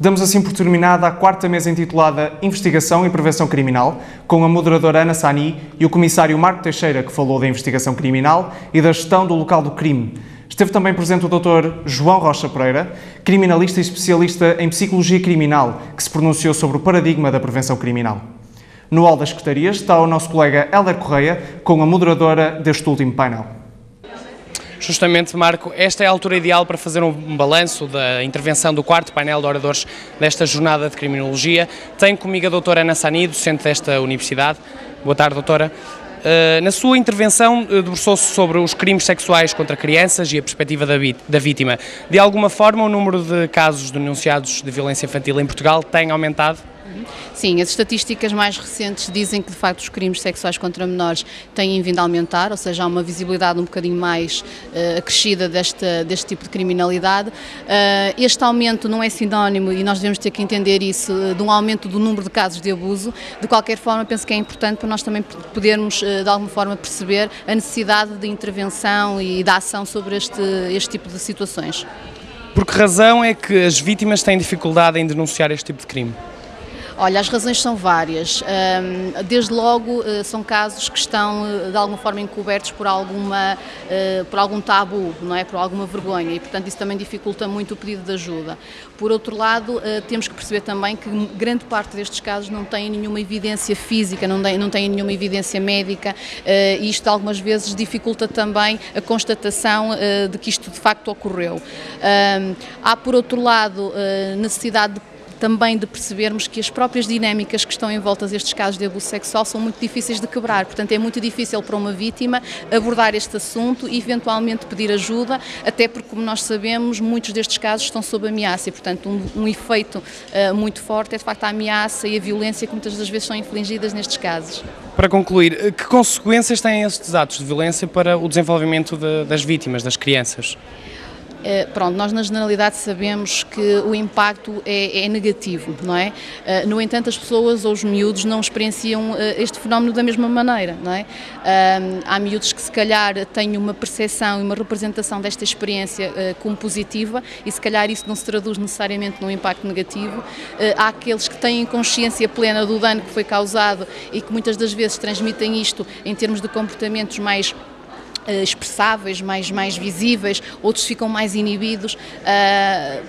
Damos assim por terminada a quarta mesa intitulada Investigação e Prevenção Criminal, com a moderadora Ana Sani e o comissário Marco Teixeira, que falou da investigação criminal e da gestão do local do crime. Esteve também presente o Dr. João Rocha Pereira, criminalista e especialista em psicologia criminal, que se pronunciou sobre o paradigma da prevenção criminal. No hall das secretarias está o nosso colega Hélder Correia, com a moderadora deste último painel. Justamente, Marco, esta é a altura ideal para fazer um balanço da intervenção do quarto painel de oradores desta jornada de criminologia. Tenho comigo a doutora Ana Sani, docente desta universidade. Boa tarde, doutora. Na sua intervenção, debruçou-se sobre os crimes sexuais contra crianças e a perspectiva da vítima. De alguma forma, o número de casos denunciados de violência infantil em Portugal tem aumentado? Sim, as estatísticas mais recentes dizem que, de facto, os crimes sexuais contra menores têm vindo a aumentar, ou seja, há uma visibilidade um bocadinho mais acrescida deste tipo de criminalidade. Este aumento não é sinónimo, e nós devemos ter que entender isso, de um aumento do número de casos de abuso. De qualquer forma, penso que é importante para nós também podermos, de alguma forma, perceber a necessidade de intervenção e da ação sobre este tipo de situações. Por que razão é que as vítimas têm dificuldade em denunciar este tipo de crime? Olha, as razões são várias. Desde logo são casos que estão de alguma forma encobertos por algum tabu, não é? Por alguma vergonha, e portanto isso também dificulta muito o pedido de ajuda. Por outro lado, temos que perceber também que grande parte destes casos não têm nenhuma evidência física, não têm nenhuma evidência médica, e isto algumas vezes dificulta também a constatação de que isto de facto ocorreu. Há, por outro lado, necessidade também de percebermos que as próprias dinâmicas que estão envoltas destes casos de abuso sexual são muito difíceis de quebrar, portanto é muito difícil para uma vítima abordar este assunto e eventualmente pedir ajuda, até porque, como nós sabemos, muitos destes casos estão sob ameaça e, portanto, um efeito muito forte é de facto a ameaça e a violência que muitas das vezes são infligidas nestes casos. Para concluir, que consequências têm estes atos de violência para o desenvolvimento das vítimas, das crianças? Pronto, nós na generalidade sabemos que o impacto é negativo, não é? No entanto, as pessoas ou os miúdos não experienciam este fenómeno da mesma maneira, não é? Há miúdos que se calhar têm uma percepção e uma representação desta experiência como positiva e se calhar isso não se traduz necessariamente num impacto negativo. Há aqueles que têm consciência plena do dano que foi causado e que muitas das vezes transmitem isto em termos de comportamentos mais expressáveis, mais visíveis, outros ficam mais inibidos,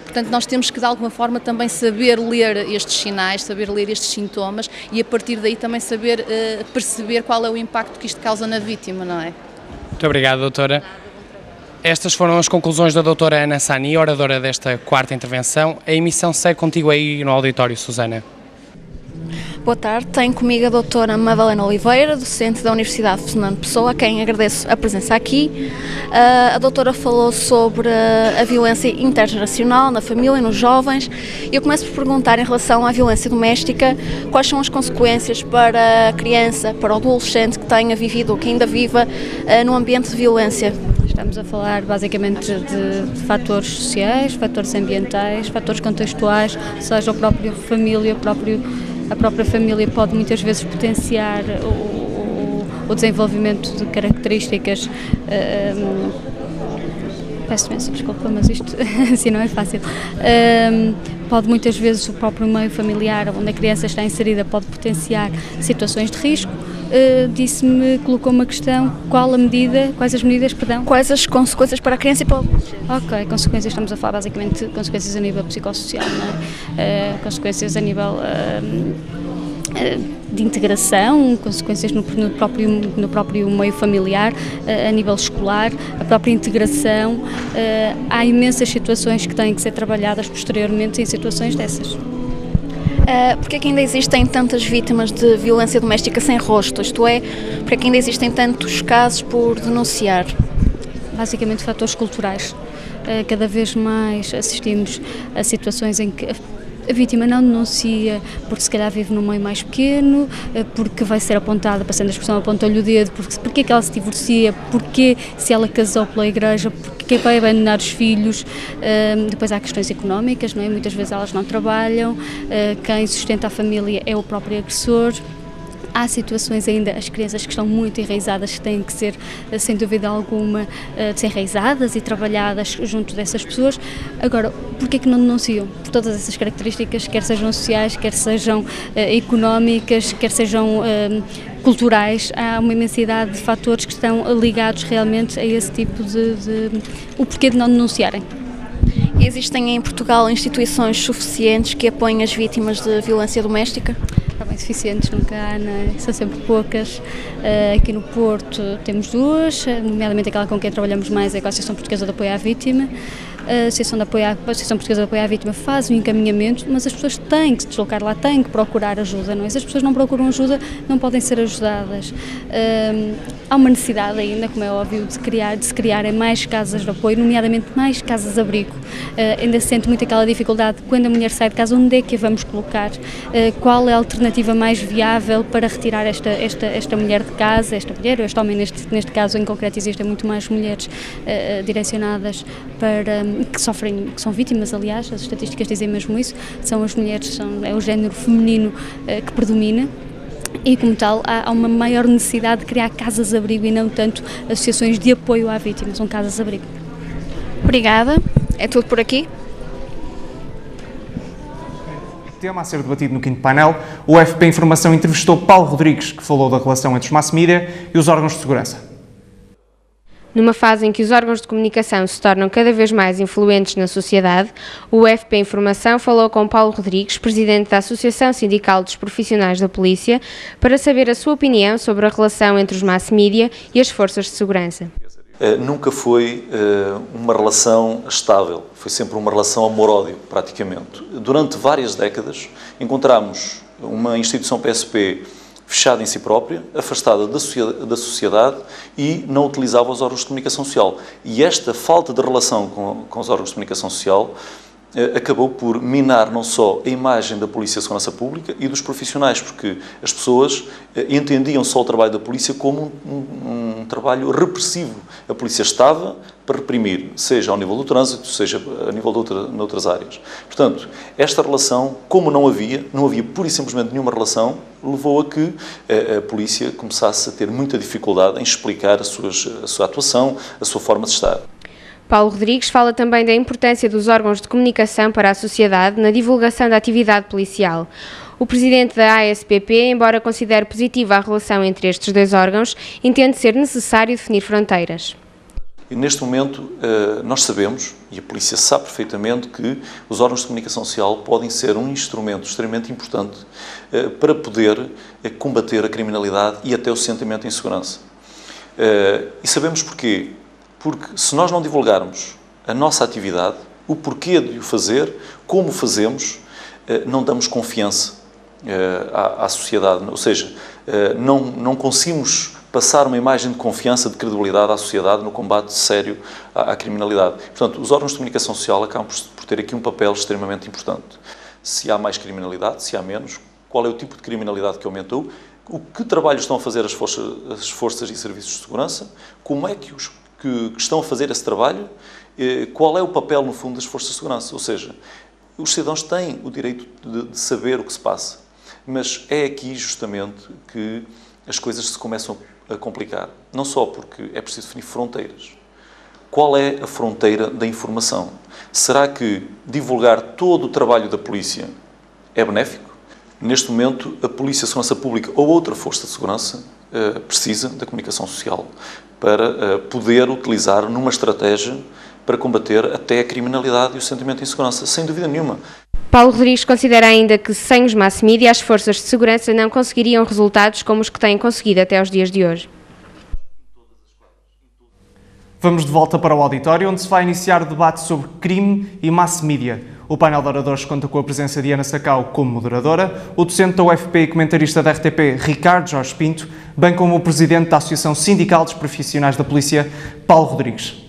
portanto nós temos que de alguma forma também saber ler estes sinais, saber ler estes sintomas e a partir daí também saber perceber qual é o impacto que isto causa na vítima, não é? Muito obrigado, doutora. Estas foram as conclusões da doutora Ana Sani, oradora desta quarta intervenção. A emissão segue contigo aí no auditório, Susana. Boa tarde, tenho comigo a doutora Madalena Oliveira, docente da Universidade Fernando Pessoa, a quem agradeço a presença aqui. A doutora falou sobre a violência intergeracional na família, nos jovens. Eu começo por perguntar em relação à violência doméstica, quais são as consequências para a criança, para o adolescente que tenha vivido ou que ainda viva num ambiente de violência? Estamos a falar basicamente de fatores sociais, fatores ambientais, fatores contextuais, ou seja, a própria família, a própria família pode muitas vezes potenciar o desenvolvimento de características, peço imensa desculpa, mas isto assim não é fácil, pode muitas vezes o próprio meio familiar onde a criança está inserida pode potenciar situações de risco. Colocou uma questão, quais as medidas, quais as consequências para a criança e para o adolescente? Ok, consequências, estamos a falar basicamente de consequências a nível psicossocial, não é? Consequências a nível de integração, consequências no próprio meio familiar, a nível escolar, a própria integração. Há imensas situações que têm que ser trabalhadas posteriormente em situações dessas. Porque é que ainda existem tantas vítimas de violência doméstica sem rosto, isto é, porque é que ainda existem tantos casos por denunciar? Basicamente fatores culturais. Cada vez mais assistimos a situações em que a vítima não denuncia porque se calhar vive num meio mais pequeno, porque vai ser apontada, passando a expressão, aponta-lhe o dedo, porque é que ela se divorcia, porque se ela casou pela igreja, porque vai abandonar os filhos. Depois há questões económicas, não é? Muitas vezes elas não trabalham, quem sustenta a família é o próprio agressor. Há situações ainda, as crianças que estão muito enraizadas, que têm que ser, sem dúvida alguma, desenraizadas e trabalhadas junto dessas pessoas. Agora, porquê é que não denunciam? Por todas essas características, quer sejam sociais, quer sejam económicas, quer sejam culturais, há uma imensidade de fatores que estão ligados realmente a esse tipo o porquê de não denunciarem. Existem em Portugal instituições suficientes que apoiem as vítimas de violência doméstica? Bem suficientes, nunca há, são sempre poucas. Aqui no Porto temos duas, nomeadamente aquela com quem trabalhamos mais é a Associação Portuguesa de Apoio à Vítima. A Associação Portuguesa de Apoio à Vítima faz um encaminhamento, mas as pessoas têm que se deslocar lá, têm que procurar ajuda, não é? Se as pessoas não procuram ajuda, não podem ser ajudadas. Há uma necessidade ainda, como é óbvio, de se criarem mais casas de apoio, nomeadamente mais casas de abrigo. Ainda se sente muito aquela dificuldade, quando a mulher sai de casa, onde é que a vamos colocar? Qual é a alternativa mais viável para retirar esta mulher de casa, esta mulher ou este homem, neste caso em concreto existem muito mais mulheres direcionadas que são vítimas, aliás, as estatísticas dizem mesmo isso, são as mulheres, é o género feminino que predomina. E, como tal, há uma maior necessidade de criar casas-abrigo e não tanto associações de apoio à vítima, são casas-abrigo. Obrigada. É tudo por aqui. Tema a ser debatido no quinto painel. O FP Informação entrevistou Paulo Rodrigues, que falou da relação entre os mass media e os órgãos de segurança. Numa fase em que os órgãos de comunicação se tornam cada vez mais influentes na sociedade, o FP Informação falou com Paulo Rodrigues, presidente da Associação Sindical dos Profissionais da Polícia, para saber a sua opinião sobre a relação entre os mass media e as forças de segurança. Nunca foi uma relação estável, foi sempre uma relação amor-ódio, praticamente. Durante várias décadas encontramos uma instituição PSP fechada em si própria, afastada da sociedade e não utilizava os órgãos de comunicação social. E esta falta de relação com os órgãos de comunicação social acabou por minar não só a imagem da Polícia de Segurança Pública e dos profissionais, porque as pessoas entendiam só o trabalho da Polícia como um trabalho repressivo. A Polícia estava para reprimir, seja ao nível do trânsito, seja a nível de noutras áreas. Portanto, esta relação, como não havia pura e simplesmente nenhuma relação, levou a que a Polícia começasse a ter muita dificuldade em explicar a sua atuação, a sua forma de estar. Paulo Rodrigues fala também da importância dos órgãos de comunicação para a sociedade na divulgação da atividade policial. O presidente da ASPP, embora considere positiva a relação entre estes dois órgãos, entende ser necessário definir fronteiras. E neste momento nós sabemos, e a Polícia sabe perfeitamente, que os órgãos de comunicação social podem ser um instrumento extremamente importante para poder combater a criminalidade e até o sentimento de insegurança. E sabemos porquê. Porque se nós não divulgarmos a nossa atividade, o porquê de o fazer, como fazemos, não damos confiança à sociedade, ou seja, não conseguimos passar uma imagem de confiança, de credibilidade à sociedade no combate sério à criminalidade. Portanto, os órgãos de comunicação social acabam por ter aqui um papel extremamente importante. Se há mais criminalidade, se há menos, qual é o tipo de criminalidade que aumentou, o que trabalho estão a fazer as forças e serviços de segurança, como é que estão a fazer esse trabalho, qual é o papel, no fundo, das forças de segurança. Ou seja, os cidadãos têm o direito de saber o que se passa, mas é aqui, justamente, que as coisas se começam a complicar. Não só porque é preciso definir fronteiras. Qual é a fronteira da informação? Será que divulgar todo o trabalho da polícia é benéfico? Neste momento, a Polícia de Segurança Pública ou outra força de segurança precisa da comunicação social para poder utilizar numa estratégia para combater até a criminalidade e o sentimento de insegurança, sem dúvida nenhuma. Paulo Rodrigues considera ainda que sem os mass media as forças de segurança não conseguiriam resultados como os que têm conseguido até aos dias de hoje. Vamos de volta para o auditório, onde se vai iniciar o debate sobre crime e mass media. O painel de oradores conta com a presença de Ana Sacau como moderadora, o docente da UFP e comentarista da RTP, Ricardo Jorge Pinto, bem como o presidente da Associação Sindical dos Profissionais da Polícia, Paulo Rodrigues.